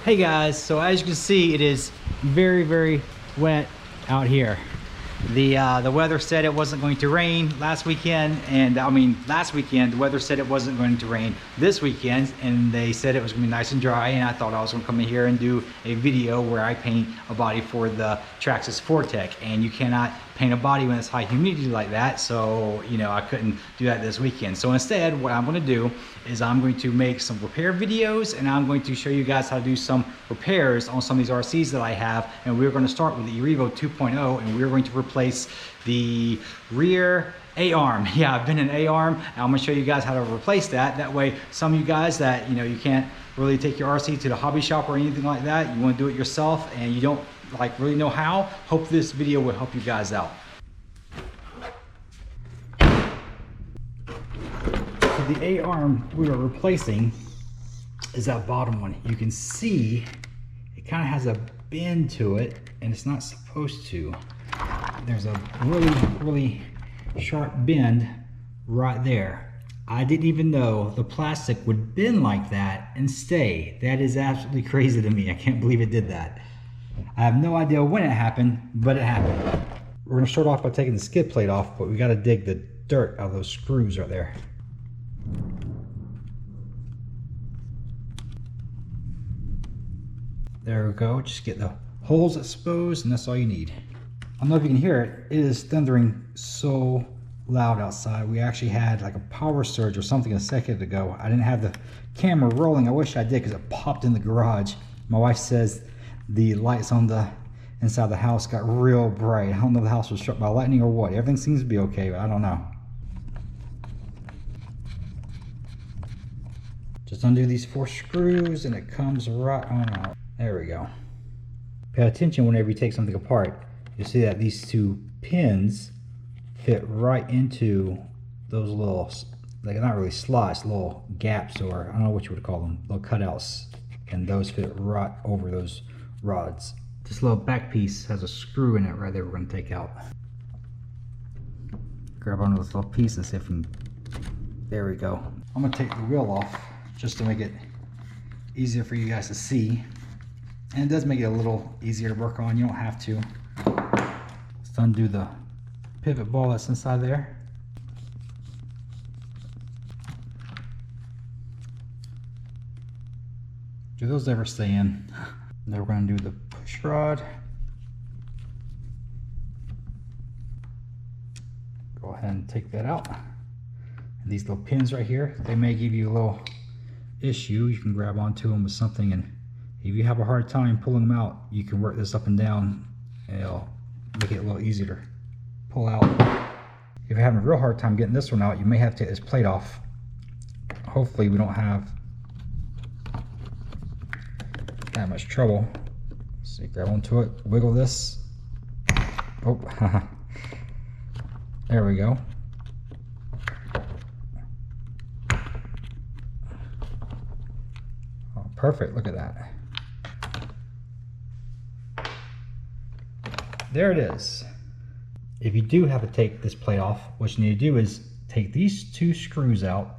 Hey guys, so as you can see, it is very wet out here. The weather said it wasn't going to rain last weekend, and last weekend the weather said it wasn't going to rain this weekend, and they said it was going to be nice and dry, and I thought I was going to come in here and do a video where I paint a body for the Traxxas Fortec, and you cannot paint a body when it's high humidity like that, so I couldn't do that this weekend. So instead, what I'm going to do is I'm going to make some repair videos, and I'm going to show you guys how to do some repairs on some of these RCs that I have. And we're going to start with the E Revo 2.0, and we're going to replace the rear A-arm. Yeah, I've been an A-arm, and I'm going to show you guys how to replace that. That way, some of you guys that you can't really take your RC to the hobby shop or anything like that, you want to do it yourself and you don't really know how, hope this video will help you guys out. So the A-arm we are replacing is that bottom one. You can see it kind of has a bend to it, and it's not supposed to. There's a really sharp bend right there. I didn't even know the plastic would bend like that and stay. That is absolutely crazy to me. I can't believe it did that. I have no idea when it happened, but it happened. We're going to start off by taking the skid plate off, but we got to dig the dirt out of those screws right there. There we go. Just get the holes exposed, and that's all you need. I don't know if you can hear it. It is thundering so loud outside. We actually had like a power surge or something a second ago. I didn't have the camera rolling. I wish I did, because it popped in the garage. My wife says the lights on the inside the house got real bright. I don't know if the house was struck by lightning or what. Everything seems to be okay, but I don't know. Just undo these 4 screws and it comes right on out. There we go. Pay attention whenever you take something apart. You'll see that these 2 pins fit right into those little, like, not really slots, little gaps, or I don't know what you would call them, little cutouts, and those fit right over those rods. This little back piece has a screw in it right there we're going to take out. Grab onto this little piece and see if we can, there we go. I'm going to take the wheel off just to make it easier for you guys to see, and it does make it a little easier to work on. You don't have to. Let's undo the pivot ball that's inside there. Do those ever stay in? Then we're going to do the push rod. Go ahead and take that out. And these little pins right here, they may give you a little issue. You can grab onto them with something, and if you have a hard time pulling them out, you can work this up and down, and it'll make it a little easier to pull out. If you're having a real hard time getting this one out, you may have to take this plate off. Hopefully we don't have that much trouble. So you grab onto it, wiggle this. Oh, there we go. Oh, perfect, look at that. There it is. If you do have to take this plate off, what you need to do is take these 2 screws out,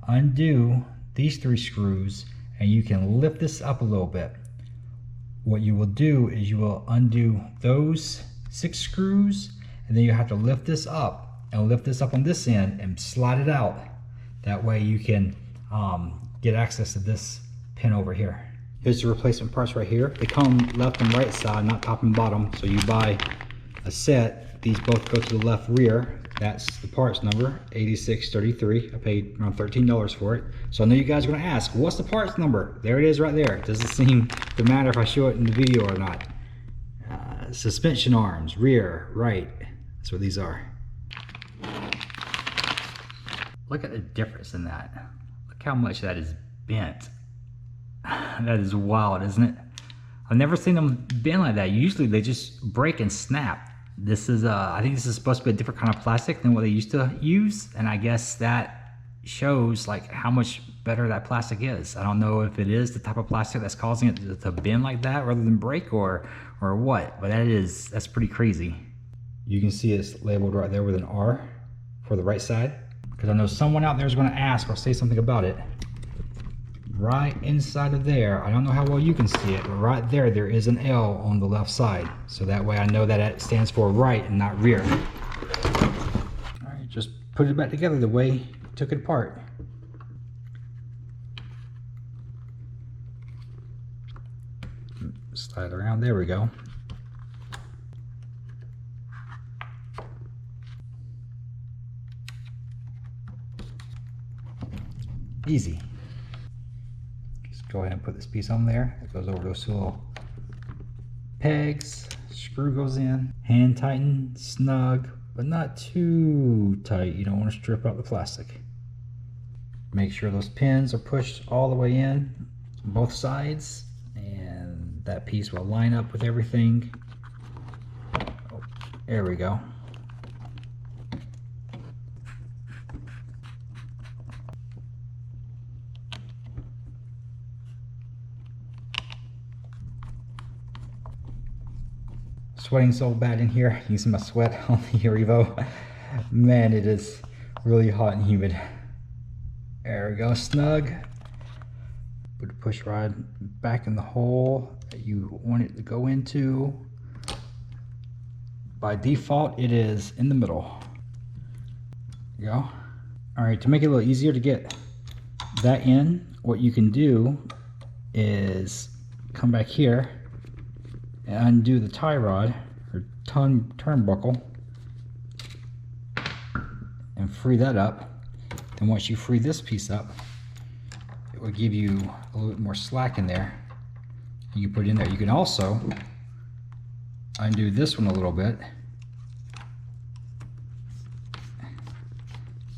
undo these 3 screws, and you can lift this up a little bit. What you will do is you will undo those 6 screws, and then you have to lift this up and lift this up on this end and slide it out. That way you can get access to this pin over here. Here's the replacement parts right here. They come left and right side, not top and bottom. So you buy a set. These both go to the left rear. That's the parts number, 8633. I paid around $13 for it. So I know you guys are going to ask, what's the parts number? There it is right there. It doesn't seem to matter if I show it in the video or not. Suspension arms, rear, right. That's what these are. Look at the difference in that. Look how much that is bent. That is wild, isn't it? I've never seen them bend like that. Usually they just break and snap. This is, I think this is supposed to be a different kind of plastic than what they used to use, and I guess that shows like how much better that plastic is. I don't know if it is the type of plastic that's causing it to bend like that rather than break, or what, but that's pretty crazy. You can see it's labeled right there with an R for the right side, because I know someone out there is going to ask or say something about it. right inside of there. I don't know how well you can see it, but right there, there is an L on the left side. So that way I know that it stands for right and not rear. All right, just put it back together the way you took it apart. Slide around, there we go. Easy. Just go ahead and put this piece on there. It goes over those two little pegs. Screw goes in. Hand tighten, snug, but not too tight. You don't want to strip out the plastic. Make sure those pins are pushed all the way in on both sides, and that piece will line up with everything. Oh, there we go. Sweating so bad in here. You can see my sweat on the E Revo. Man, it is really hot and humid. There we go, snug. Put the push rod back in the hole that you want it to go into. By default, it is in the middle. There you go. All right, to make it a little easier to get that in, what you can do is come back here and undo the tie rod or turnbuckle and free that up. And once you free this piece up, it will give you a little bit more slack in there. You can put it in there. You can also undo this one a little bit,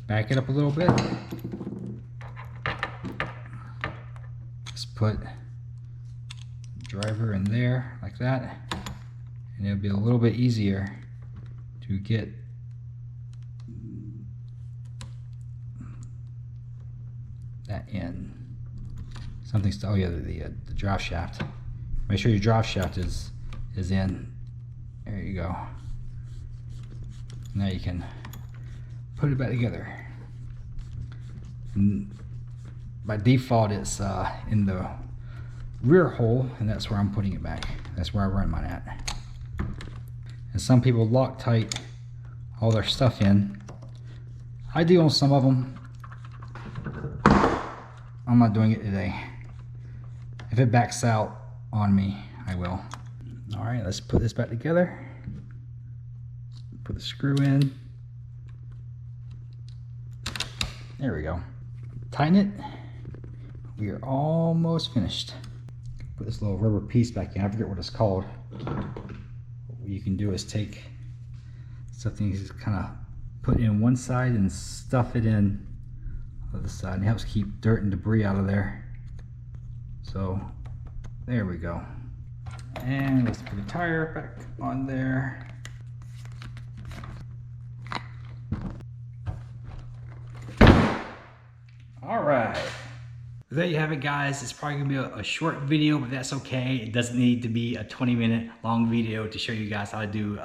back it up a little bit. Just put driver in there like that, and it'll be a little bit easier to get that in. Something still, oh yeah, the drive shaft. Make sure your drive shaft is in. There you go. Now you can put it back together. And by default, it's in the rear hole, and that's where I'm putting it back. That's where I run mine at. And some people Loctite all their stuff in. I do on some of them. I'm not doing it today. If it backs out on me, I will. All right, let's put this back together. Put the screw in. There we go. Tighten it. We are almost finished. Put this little rubber piece back in. I forget what it's called. What you can do is take something, you just kind of put in one side and stuff it in the other side. It helps keep dirt and debris out of there. So there we go. And let's put the tire back on there. All right. There you have it, guys. It's probably gonna be a short video, but that's okay. It doesn't need to be a 20-minute long video to show you guys how to do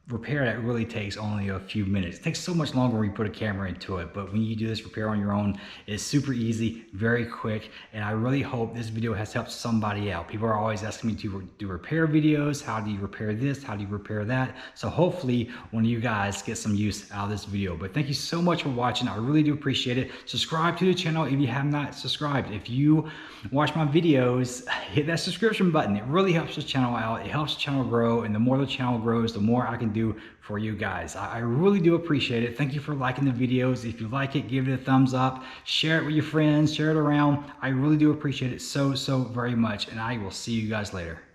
repair that really takes only a few minutes. It takes so much longer when you put a camera into it, but when you do this repair on your own, it's super easy, very quick, and I really hope this video has helped somebody out. People are always asking me to do repair videos. How do you repair this? How do you repair that? So hopefully one of you guys get some use out of this video. But thank you so much for watching. I really do appreciate it. Subscribe to the channel if you have not subscribed. If you watch my videos, hit that subscription button. It really helps the channel out. It helps the channel grow, and the more the channel grows, the more I can do for you guys. I really do appreciate it. Thank you for liking the videos. If you like it, give it a thumbs up, share it with your friends, share it around. I really do appreciate it so very much, and I will see you guys later.